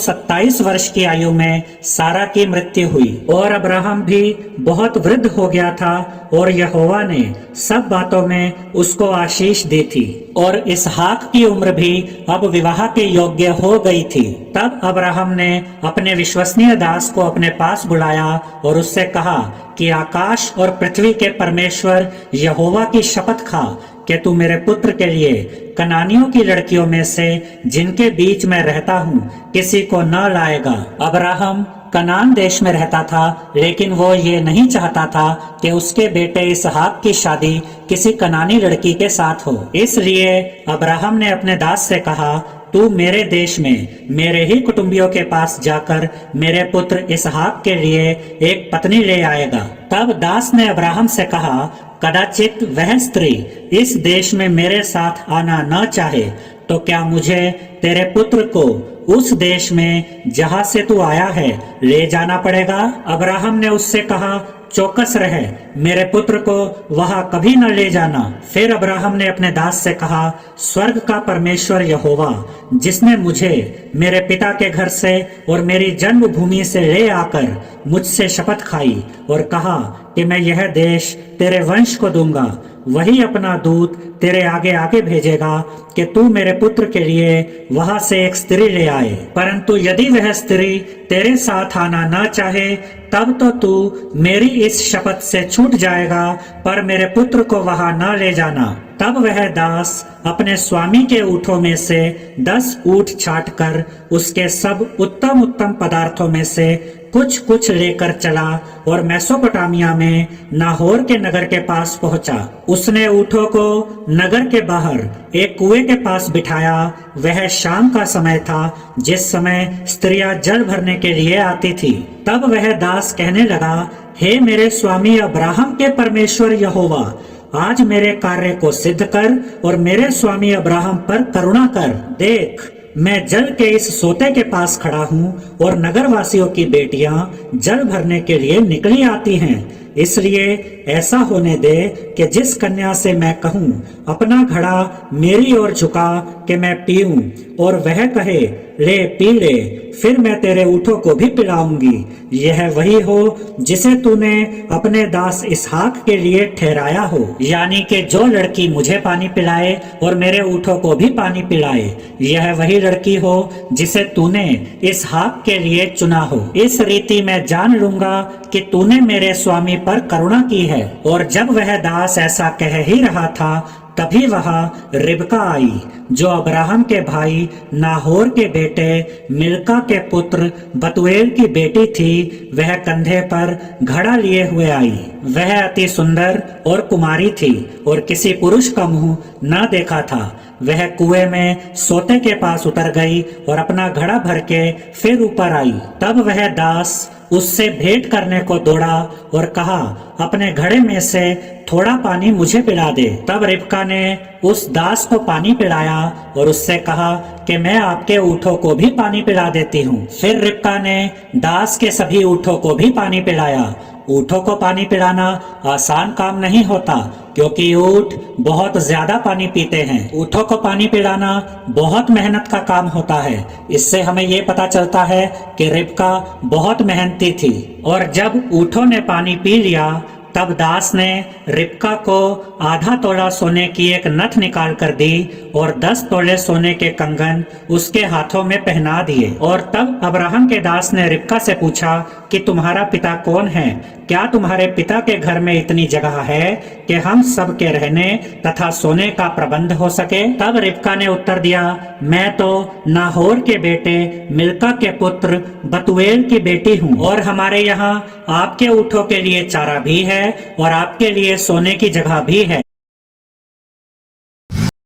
127 वर्ष की आयु में सारा की मृत्यु हुई और अब्राहम भी बहुत वृद्ध हो गया था और यहोवा ने सब बातों में उसको आशीष दी थी और इसहाक की उम्र भी अब विवाह के योग्य हो गई थी। तब अब्राहम ने अपने विश्वसनीय दास को अपने पास बुलाया और उससे कहा कि आकाश और पृथ्वी के परमेश्वर यहोवा की शपथ खा कि तू मेरे पुत्र के लिए कनानियों की लड़कियों में से जिनके बीच में रहता हूँ किसी को न लाएगा। अब्राहम कनान देश में रहता था, लेकिन वो ये नहीं चाहता था कि उसके बेटे इसहाक की शादी किसी कनानी लड़की के साथ हो। इसलिए अब्राहम ने अपने दास से कहा, तू मेरे देश में मेरे ही कुटुंबियों के पास जाकर मेरे पुत्र इसहाक के लिए एक पत्नी ले आएगा। तब दास ने अब्राहम से कहा, कदाचित वह स्त्री इस देश में मेरे साथ आना न चाहे तो क्या मुझे तेरे पुत्र को उस देश में जहाँ से तू आया है ले जाना पड़ेगा? अब्राहम ने उससे कहा, चौकस रहे, मेरे पुत्र को वहां कभी न ले जाना। फिर अब्राहम ने अपने दास से कहा, स्वर्ग का परमेश्वर यहोवा जिसने मुझे मेरे पिता के घर से और मेरी जन्मभूमि से ले आकर मुझसे शपथ खाई और कहा कि मैं यह देश तेरे वंश को दूंगा, वही अपना दूत तेरे आगे आगे भेजेगा कि तू मेरे पुत्र के लिए वहां से एक स्त्री ले आए। परंतु यदि वह स्त्री तेरे साथ आना न चाहे तब तो तू मेरी इस शपथ से छूट जाएगा, पर मेरे पुत्र को वहां न ले जाना। तब वह दास अपने स्वामी के ऊँटों में से 10 ऊँट छाट कर उसके सब उत्तम उत्तम पदार्थों में से कुछ कुछ लेकर चला और मेसोपोटामिया में नाहोर के नगर के पास पहुंचा। उसने ऊँटों को नगर के बाहर एक कुएं के पास बिठाया। वह शाम का समय था, जिस समय स्त्रियां जल भरने के लिए आती थी। तब वह दास कहने लगा, हे मेरे स्वामी अब्राहम के परमेश्वर यहोवा, आज मेरे कार्य को सिद्ध कर और मेरे स्वामी अब्राहम पर करुणा कर। देख, मैं जल के इस सोते के पास खड़ा हूँ और नगरवासियों की बेटियां जल भरने के लिए निकली आती हैं। इसलिए ऐसा होने दे कि जिस कन्या से मैं कहूँ अपना घड़ा मेरी ओर झुका कि मैं पीऊं, और वह कहे ले पी ले, फिर मैं तेरे ऊँटों को भी पिलाऊंगी। यह वही हो जिसे तूने अपने दास इसहाक के लिए ठहराया हो, यानी कि जो लड़की मुझे पानी पिलाए और मेरे ऊँटों को भी पानी पिलाए, यह वही लड़की हो जिसे तूने इसहाक के लिए चुना हो। इस रीति मैं जान लूंगा कि तूने मेरे स्वामी पर करुणा की है। और जब वह दास ऐसा कह ही रहा था, तभी वहां रिबका आई, जो अब्राहम के भाई नाहोर के बेटे मिल्का के पुत्र बतूएल की बेटी थी। वह कंधे पर घड़ा लिए हुए आई। वह अति सुंदर और कुमारी थी और किसी पुरुष का मुंह न देखा था। वह कुएं में सोते के पास उतर गई और अपना घड़ा भर के फिर ऊपर आई। तब वह दास उससे भेंट करने को दौड़ा और कहा, अपने घड़े में से थोड़ा पानी मुझे पिला दे। तब रिबका ने उस दास को पानी पिलाया और उससे कहा कि मैं आपके ऊँटों को भी पानी पिला देती हूँ। फिर रिबका ने दास के सभी ऊँटों को भी पानी पिलाया। ऊँटों को पानी पिलाना आसान काम नहीं होता, क्योंकि ऊँट बहुत ज्यादा पानी पीते हैं। ऊँटों को पानी पिलाना बहुत मेहनत का काम होता है। इससे हमें ये पता चलता है कि रिबका बहुत मेहनती थी। और जब ऊँटों ने पानी पी लिया, तब दास ने रिबका को आधा तोला सोने की एक नथ निकाल कर दी और 10 तोले सोने के कंगन उसके हाथों में पहना दिए। और तब अब्राहम के दास ने रिबका से पूछा कि तुम्हारा पिता कौन है? क्या तुम्हारे पिता के घर में इतनी जगह है कि हम सब के रहने तथा सोने का प्रबंध हो सके? तब रिबका ने उत्तर दिया, मैं तो नाहोर के बेटे मिल्का के पुत्र बतूएल की बेटी हूँ, और हमारे यहाँ आपके ऊँटों के लिए चारा भी है और आपके लिए सोने की जगह भी है।